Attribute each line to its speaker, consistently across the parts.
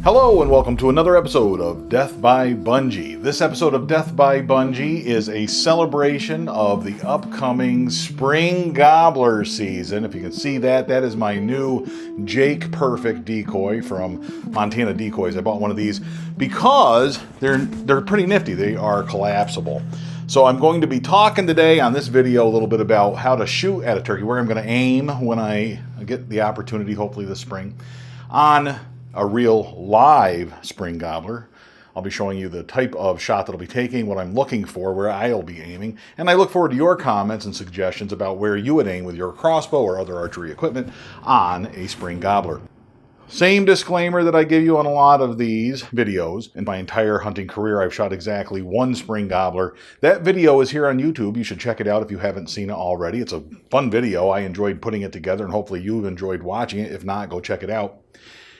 Speaker 1: Hello and welcome to another episode of Death by Bunjie. This episode of Death by Bunjie is a celebration of the upcoming spring gobbler season. If you can see that, that is my new Jake Perfect decoy from Montana Decoys. I bought one of these because they're pretty nifty. They are collapsible. So I'm going to be talking today on this video a little bit about how to shoot at a turkey, where I'm going to aim when I get the opportunity, hopefully this spring, on a real live spring gobbler. I'll be showing you the type of shot that I'll be taking, what I'm looking for, where I'll be aiming, and I look forward to your comments and suggestions about where you would aim with your crossbow or other archery equipment on a spring gobbler. Same disclaimer that I give you on a lot of these videos. In my entire hunting career, I've shot exactly one spring gobbler. That video is here on YouTube. You should check it out if you haven't seen it already. It's a fun video. I enjoyed putting it together, and hopefully you've enjoyed watching it. If not, go check it out.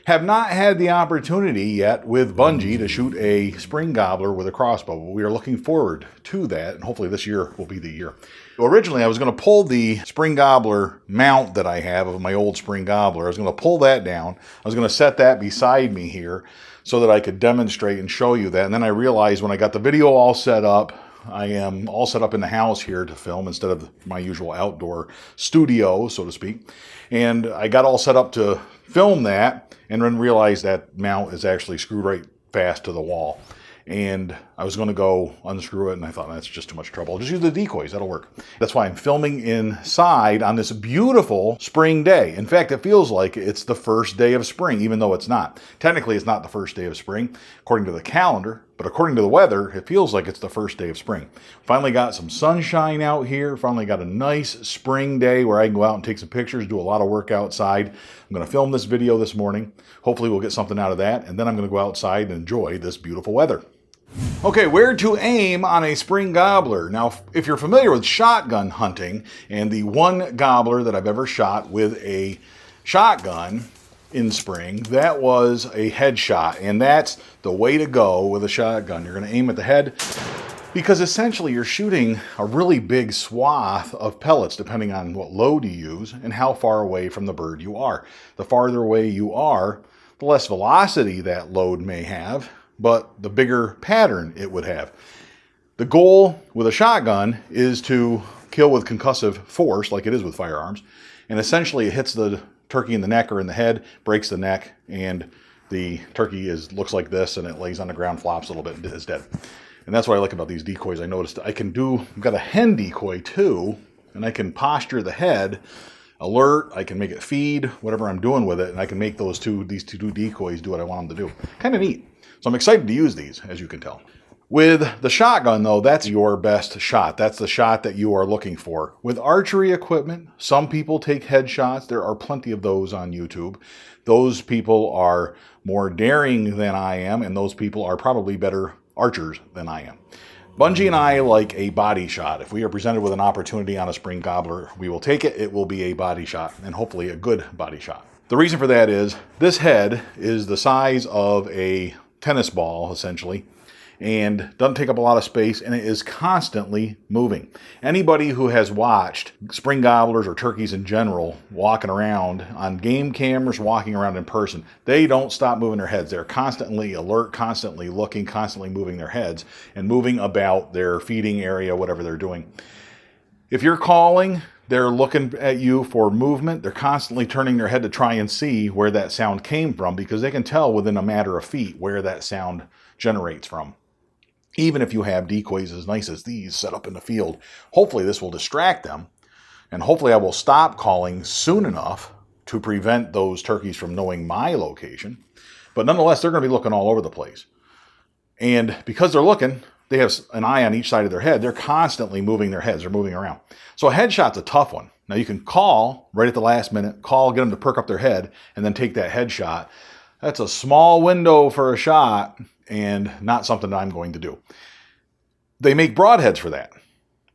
Speaker 1: Have not had the opportunity yet with Bunjie to shoot a spring gobbler with a crossbow. We are looking forward to that, and hopefully this year will be the year. Originally, I was going to pull the spring gobbler mount that I have of my old spring gobbler. I was going to pull that down. I was going to set that beside me here so that I could demonstrate and show you that. And then I realized when I got the video all set up, I am all set up in the house here to film instead of my usual outdoor studio, so to speak. And I got all set up to film that, and then realized that mount is actually screwed right fast to the wall. And I was going to go unscrew it, and I thought, that's just too much trouble. I'll just use the decoys, that'll work. That's why I'm filming inside on this beautiful spring day. In fact, it feels like it's the first day of spring, even though it's not. Technically, it's not the first day of spring, according to the calendar, but according to the weather, it feels like it's the first day of spring. Finally got some sunshine out here, finally got a nice spring day where I can go out and take some pictures, do a lot of work outside. I'm going to film this video this morning. Hopefully we'll get something out of that, and then I'm going to go outside and enjoy this beautiful weather. Okay, where to aim on a spring gobbler. Now, if you're familiar with shotgun hunting, and the one gobbler that I've ever shot with a shotgun in spring, that was a headshot, and that's the way to go with a shotgun. You're going to aim at the head because essentially you're shooting a really big swath of pellets depending on what load you use and how far away from the bird you are. The farther away you are, the less velocity that load may have, but the bigger pattern it would have. The goal with a shotgun is to kill with concussive force, like it is with firearms, and essentially it hits the turkey in the neck or in the head, breaks the neck, and the turkey looks like this, and it lays on the ground, flops a little bit, and is dead. And that's what I like about these decoys. I noticed I've got a hen decoy too, and I can posture the head, alert, I can make it feed, whatever I'm doing with it, and I can make these two decoys do what I want them to do. Kind of neat. So I'm excited to use these, as you can tell. With the shotgun, though, that's your best shot. That's the shot that you are looking for. With archery equipment, some people take headshots. There are plenty of those on YouTube. Those people are more daring than I am, and those people are probably better archers than I am. Bunjie and I like a body shot. If we are presented with an opportunity on a spring gobbler, we will take it. It will be a body shot, and hopefully a good body shot. The reason for that is this head is the size of a tennis ball, essentially, and doesn't take up a lot of space, and it is constantly moving. Anybody who has watched spring gobblers or turkeys in general walking around on game cameras, walking around in person, they don't stop moving their heads. They're constantly alert, constantly looking, constantly moving their heads and moving about their feeding area, whatever they're doing. If you're calling, they're looking at you for movement. They're constantly turning their head to try and see where that sound came from, because they can tell within a matter of feet where that sound generates from. Even if you have decoys as nice as these set up in the field, hopefully this will distract them, and hopefully I will stop calling soon enough to prevent those turkeys from knowing my location. But nonetheless, they're going to be looking all over the place. And because they're looking, they have an eye on each side of their head. They're constantly moving their heads. They're moving around. So a headshot's a tough one. Now you can call right at the last minute, get them to perk up their head, and then take that headshot. That's a small window for a shot, and not something that I'm going to do. They make broadheads for that.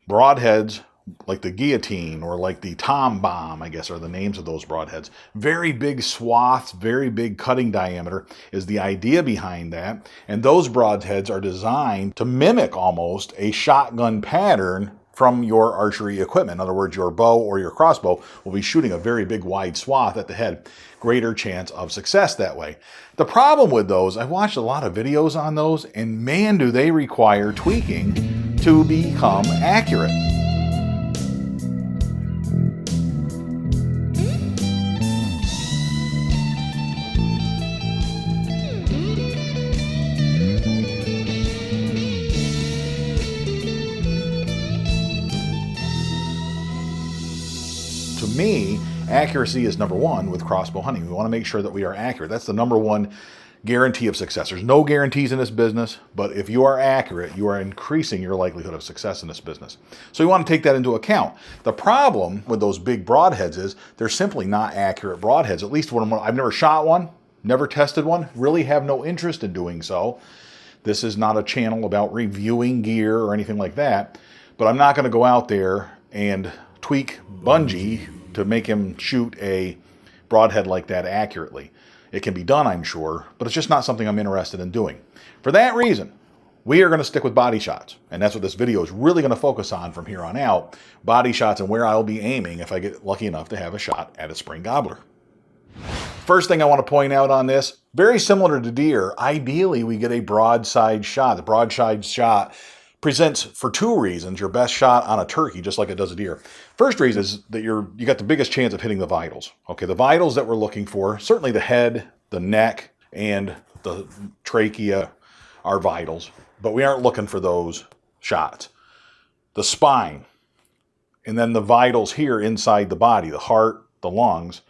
Speaker 1: Broadheads like the guillotine or like the tom bomb, I guess, are the names of those broadheads. Very big swaths, very big cutting diameter is the idea behind that. And those broadheads are designed to mimic almost a shotgun pattern from your archery equipment. In other words, your bow or your crossbow will be shooting a very big wide swath at the head. Greater chance of success that way. The problem with those, I've watched a lot of videos on those, and man, do they require tweaking to become accurate. To me, accuracy is number one with crossbow hunting. We want to make sure that we are accurate. That's the number one guarantee of success. There's no guarantees in this business, but if you are accurate, you are increasing your likelihood of success in this business. So you want to take that into account. The problem with those big broadheads is they're simply not accurate broadheads. At least when I've never shot one, never tested one, really have no interest in doing so. This is not a channel about reviewing gear or anything like that, but I'm not going to go out there and tweak Bunjie to make him shoot a broadhead like that accurately. It can be done, I'm sure, but it's just not something I'm interested in doing. For that reason, we are going to stick with body shots, and that's what this video is really going to focus on from here on out. Body shots and where I'll be aiming if I get lucky enough to have a shot at a spring gobbler. First thing I want to point out on this, very similar to deer, ideally we get a broadside shot. The broadside shot presents for two reasons your best shot on a turkey, just like it does a deer. First reason is that you got the biggest chance of hitting the vitals. Okay, the vitals that we're looking for, certainly the head, the neck, and the trachea are vitals, but we aren't looking for those shots. The spine, and then the vitals here inside the body, the heart, the lungs,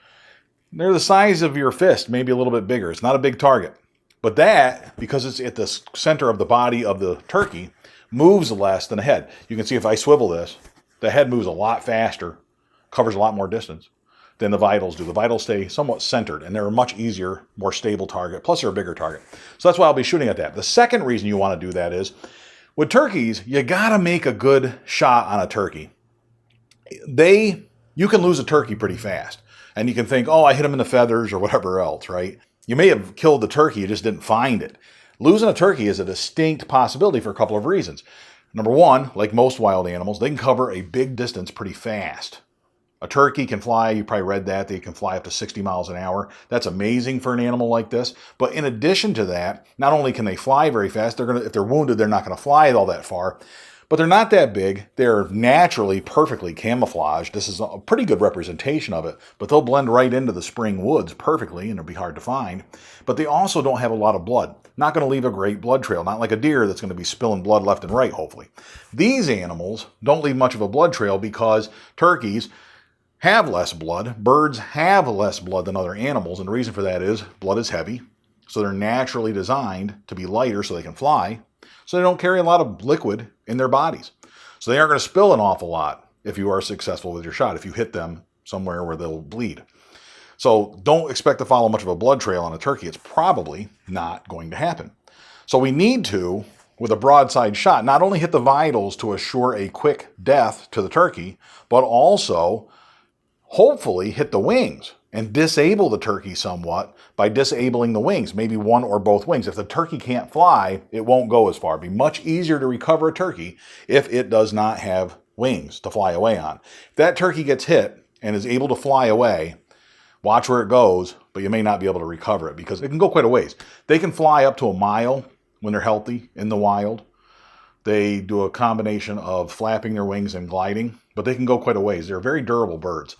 Speaker 1: they're the size of your fist, maybe a little bit bigger. It's not a big target. But that, because it's at the center of the body of the turkey, moves less than the head. You can see if I swivel this, the head moves a lot faster, covers a lot more distance than the vitals do. The vitals stay somewhat centered, and they're a much easier, more stable target, plus they're a bigger target. So that's why I'll be shooting at that. The second reason you want to do that is, with turkeys, you got to make a good shot on a turkey. You can lose a turkey pretty fast, and you can think, oh, I hit him in the feathers or whatever else, right? You may have killed the turkey, you just didn't find it. Losing a turkey is a distinct possibility for a couple of reasons. Number one, like most wild animals, they can cover a big distance pretty fast. A turkey can fly, you probably read that, they can fly up to 60 miles an hour. That's amazing for an animal like this. But in addition to that, not only can they fly very fast, if they're wounded, they're not going to fly all that far. But they're not that big. They're naturally perfectly camouflaged. This is a pretty good representation of it. But they'll blend right into the spring woods perfectly, and it'll be hard to find. But they also don't have a lot of blood. Not going to leave a great blood trail. Not like a deer that's going to be spilling blood left and right, hopefully. These animals don't leave much of a blood trail because turkeys have less blood. Birds have less blood than other animals. And the reason for that is blood is heavy. So they're naturally designed to be lighter so they can fly. So they don't carry a lot of liquid in their bodies. So they aren't going to spill an awful lot if you are successful with your shot, if you hit them somewhere where they'll bleed. So don't expect to follow much of a blood trail on a turkey. It's probably not going to happen. So we need to, with a broadside shot, not only hit the vitals to assure a quick death to the turkey, but also hopefully hit the wings and disable the turkey somewhat by disabling the wings, maybe one or both wings. If the turkey can't fly, it won't go as far. It'd be much easier to recover a turkey if it does not have wings to fly away on. If that turkey gets hit and is able to fly away, watch where it goes, but you may not be able to recover it because it can go quite a ways. They can fly up to a mile when they're healthy in the wild. They do a combination of flapping their wings and gliding, but they can go quite a ways. They're very durable birds.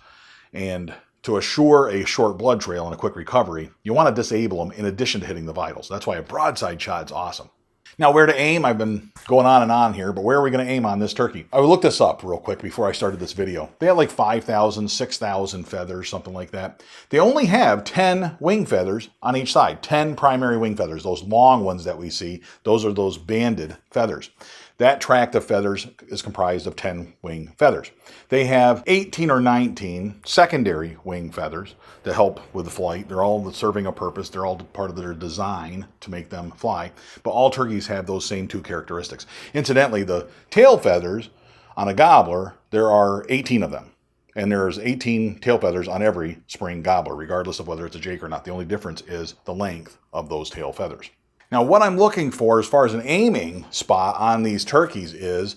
Speaker 1: And to assure a short blood trail and a quick recovery, you want to disable them in addition to hitting the vitals. That's why a broadside shot is awesome. Now, where to aim, I've been going on and on here, but where are we going to aim on this turkey? I looked this up real quick before I started this video. They have like 5,000, 6,000 feathers, something like that. They only have 10 wing feathers on each side, 10 primary wing feathers. Those long ones that we see, those are those banded feathers. That tract of feathers is comprised of 10 wing feathers. They have 18 or 19 secondary wing feathers that help with the flight. They're all serving a purpose. They're all part of their design to make them fly. But all turkeys have those same two characteristics. Incidentally, the tail feathers on a gobbler, there are 18 of them. And there's 18 tail feathers on every spring gobbler, regardless of whether it's a jake or not. The only difference is the length of those tail feathers. Now, what I'm looking for as far as an aiming spot on these turkeys is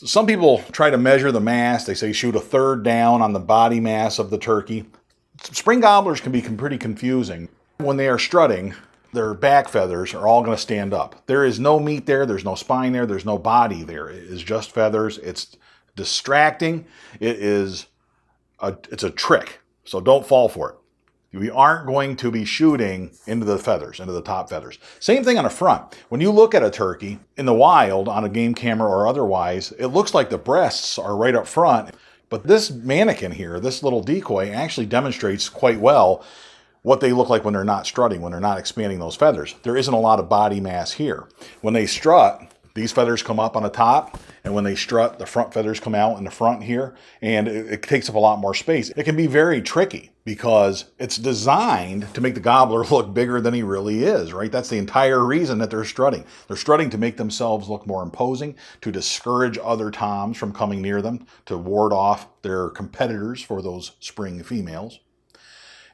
Speaker 1: Some people try to measure the mass. They say shoot a third down on the body mass of the turkey. Spring gobblers can be pretty confusing. When they are strutting, their back feathers are all going to stand up. There is no meat there. There's no spine there. There's no body there. It is just feathers. It's distracting. It's a trick. So don't fall for it. We aren't going to be shooting into the feathers, into the top feathers. Same thing on the front. When you look at a turkey in the wild on a game camera or otherwise, it looks like the breasts are right up front. But this mannequin here, this little decoy, actually demonstrates quite well what they look like when they're not strutting, when they're not expanding those feathers. There isn't a lot of body mass here. When they strut, these feathers come up on the top, and when they strut, the front feathers come out in the front here, and it takes up a lot more space. It can be very tricky because it's designed to make the gobbler look bigger than he really is, right? That's the entire reason that they're strutting. They're strutting to make themselves look more imposing, to discourage other toms from coming near them, to ward off their competitors for those spring females.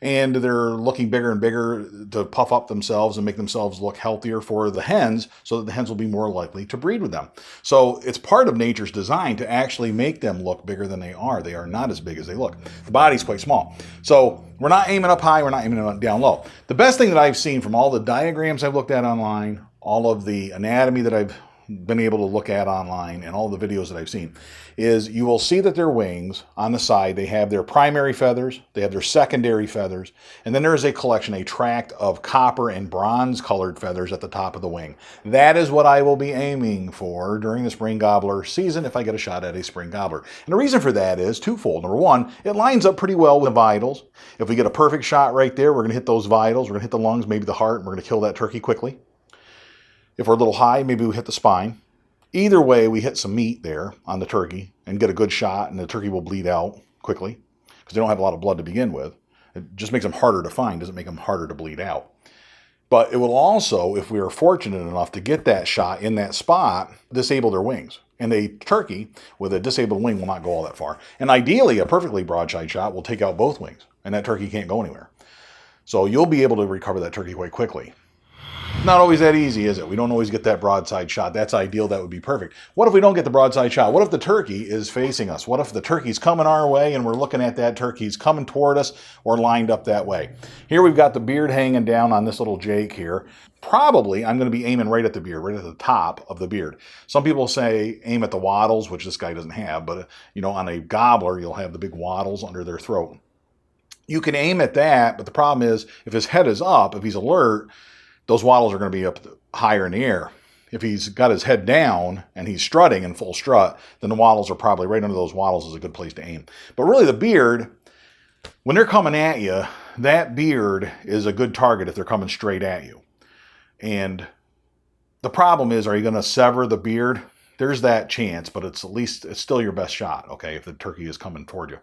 Speaker 1: And they're looking bigger and bigger to puff up themselves and make themselves look healthier for the hens, so that the hens will be more likely to breed with them. So it's part of nature's design to actually make them look bigger than they are. They are not as big as they look. The body's quite small. So we're not aiming up high, we're not aiming down low. The best thing that I've seen from all the diagrams I've looked at online, all of the anatomy that I've been able to look at online, and all the videos that I've seen, is you will see that their wings on the side, they have their primary feathers, they have their secondary feathers, and then there is a collection, a tract of copper and bronze colored feathers at the top of the wing. That is what I will be aiming for during the spring gobbler season if I get a shot at a spring gobbler. And the reason for that is twofold. Number one, it lines up pretty well with the vitals. If we get a perfect shot right there, we're going to hit those vitals, we're going to hit the lungs, maybe the heart, and we're going to kill that turkey quickly. If we're a little high, maybe we hit the spine. Either way, we hit some meat there on the turkey and get a good shot, and the turkey will bleed out quickly because they don't have a lot of blood to begin with. It just makes them harder to find, doesn't make them harder to bleed out. But it will also, if we are fortunate enough to get that shot in that spot, disable their wings. And a turkey with a disabled wing will not go all that far. And ideally, a perfectly broadside shot will take out both wings, and that turkey can't go anywhere. So you'll be able to recover that turkey quite quickly. Not always that easy, is it? We don't always get that broadside shot. That's ideal. That would be perfect. What if we don't get the broadside shot? What if the turkey is facing us? What if the turkey's coming our way and we're looking at that turkey's coming toward us or lined up that way? Here we've got the beard hanging down on this little Jake here. Probably I'm going to be aiming right at the beard, right at the top of the beard. Some people say aim at the wattles, which this guy doesn't have, but on a gobbler, you'll have the big wattles under their throat. You can aim at that, but the problem is if his head is up, if he's alert, those wattles are going to be up higher in the air. If he's got his head down and he's strutting in full strut, then the wattles are probably right under those wattles is a good place to aim. But really the beard, when they're coming at you, that beard is a good target if they're coming straight at you. And the problem is, are you going to sever the beard? There's that chance, but it's still your best shot, okay, if the turkey is coming toward you.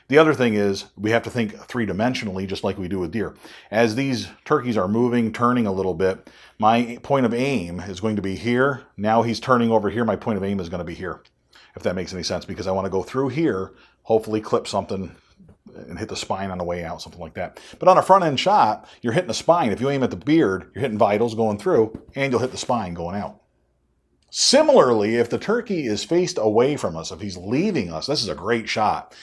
Speaker 1: The other thing is we have to think three-dimensionally, just like we do with deer. As these turkeys are moving, turning a little bit, my point of aim is going to be here. Now he's turning over here. My point of aim is going to be here, if that makes any sense, because I want to go through here, hopefully clip something and hit the spine on the way out, something like that. But on a front-end shot, you're hitting the spine. If you aim at the beard, you're hitting vitals going through, and you'll hit the spine going out. Similarly, if the turkey is faced away from us, if he's leaving us, this is a great shot.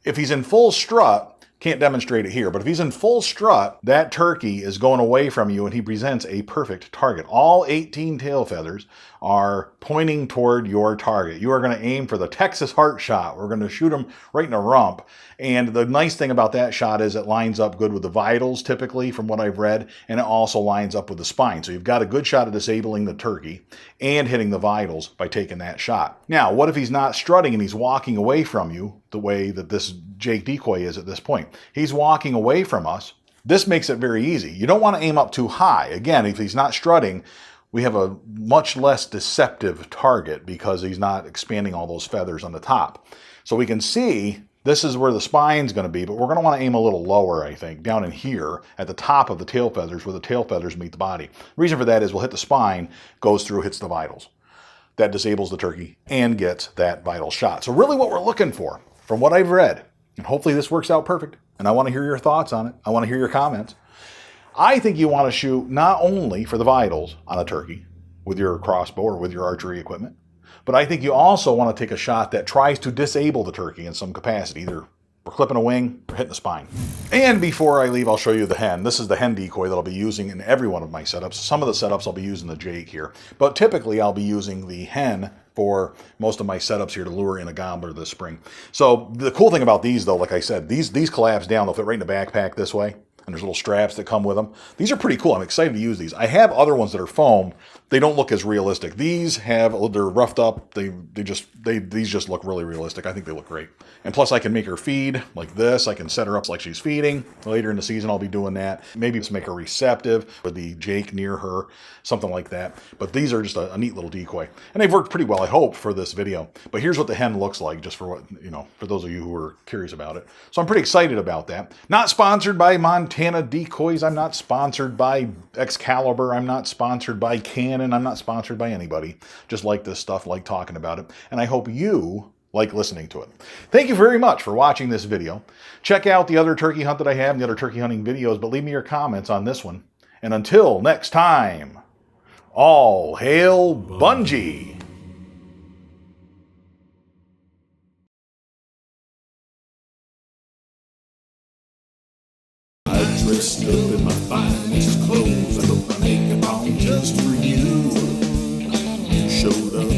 Speaker 1: If he's in full strut, can't demonstrate it here, but if he's in full strut, that turkey is going away from you and he presents a perfect target. All 18 tail feathers are pointing toward your target. You are going to aim for the Texas heart shot. We're going to shoot him right in the rump. And the nice thing about that shot is it lines up good with the vitals, typically, from what I've read, and it also lines up with the spine. So you've got a good shot of disabling the turkey and hitting the vitals by taking that shot. Now, what if he's not strutting and he's walking away from you the way that this Jake decoy is at this point? He's walking away from us. This makes it very easy. You don't want to aim up too high. Again, if he's not strutting, we have a much less deceptive target because he's not expanding all those feathers on the top. So we can see this is where the spine's going to be, but we're going to want to aim a little lower, I think, down in here at the top of the tail feathers where the tail feathers meet the body. The reason for that is we'll hit the spine, goes through, hits the vitals. That disables the turkey and gets that vital shot. So really what we're looking for, from what I've read, and hopefully this works out perfect, and I want to hear your thoughts on it. I want to hear your comments. I think you want to shoot not only for the vitals on a turkey with your crossbow or with your archery equipment, But I think you also want to take a shot that tries to disable the turkey in some capacity. Either we're clipping a wing or hitting the spine. And before I leave, I'll show you the hen. This is the hen decoy that I'll be using in every one of my setups. Some of the setups I'll be using the Jake here, but typically I'll be using the hen for most of my setups here to lure in a gobbler this spring. So the cool thing about these though, like I said, these collapse down. They'll fit right in the backpack this way. And there's little straps that come with them. These are pretty cool. I'm excited to use these. I have other ones that are foam. They don't look as realistic. These they're roughed up. These just look really realistic. I think they look great. And plus I can make her feed like this. I can set her up like she's feeding. Later in the season I'll be doing that. Maybe just make her receptive with the Jake near her, something like that. But these are just a neat little decoy. And they've worked pretty well, I hope, for this video. But here's what the hen looks like, just for what, for those of you who are curious about it. So I'm pretty excited about that. Not sponsored by Montana Decoys. I'm not sponsored by Excalibur. I'm not sponsored by Canon. I'm not sponsored by anybody. Just like this stuff, like talking about it. And I hope you like listening to it. Thank you very much for watching this video. Check out the other turkey hunt that I have and the other turkey hunting videos, but leave me your comments on this one. And until next time, all hail Bunjie!
Speaker 2: Dressed up in my finest clothes, I put my makeup on just for you. You showed up